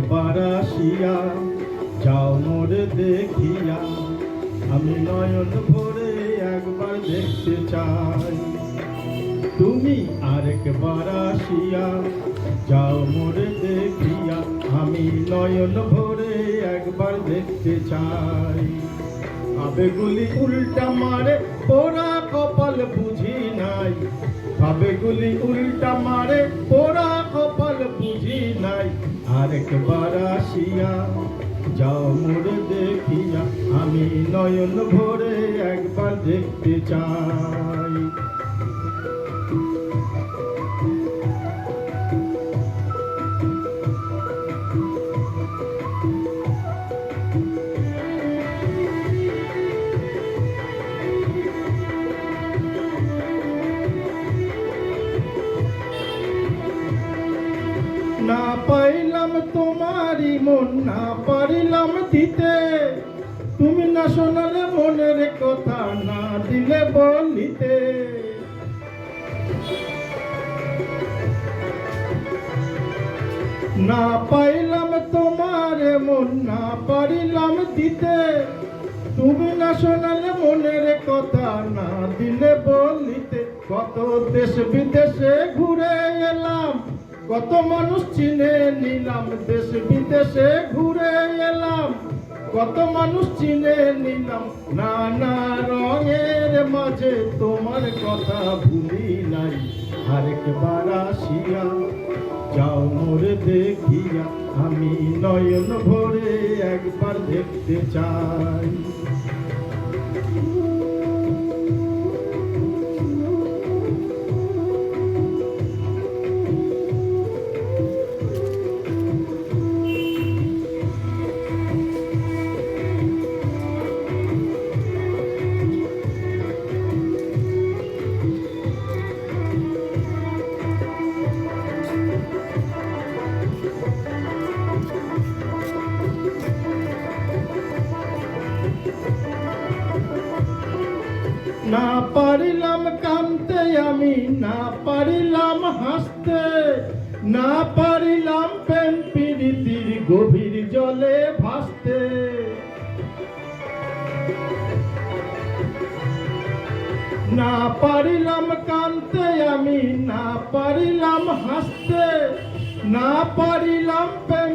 একবার আসিয়া যাও মোরে দেখিয়া, আমি নয়ন ভরে একবার দেখতে চাই। তুমি আরেকবার আসিয়া যাও মোরে দেখিয়া, আমি নয়ন ভরে একবার দেখতে চাই। ভাবেগুলি উল্টা মারে পোড়া কপাল বুঝি নাই, ভাবেগুলি উল্টা মারে পোড়া কপাল বুঝি নাই। আরেকবার আসিয়া যাও মোরে দেখিয়া, আমি নয়ন ভরে একবার দেখতে চাই। না পাইলাম তোমারই মন, না পারিলাম দিতে, তুমি না শোনালে মনের কথা, না দিলে বলিতে। না পাইলাম তোমার মন, না পারিলাম দিতে, তুমি না শোনালে মনের কথা, না দিলে বলিতে। কত দেশ বিদেশে ঘুরে এলাম, কত মানুষ চিনে নিলাম, দেশ বিদেশে ঘুরে এলাম, কত মানুষ চিনে নিলাম। নানা রঙের মাঝে তোমার কথা ভুলি নাই। আরেকবার আসিয়া যাও মোরে দেখিয়া, আমি নয়ন ভরে একবার দেখতে চাই। না পারিলাম কাঁদতে আমি, না পারিলাম হাসতে, না পারিলাম প্রেম প্রীতির গভীর জলে ভাসতে। না পারিলাম কাঁদতে আমি, না পারিলাম হাসতে, না পারিলাম প্রেম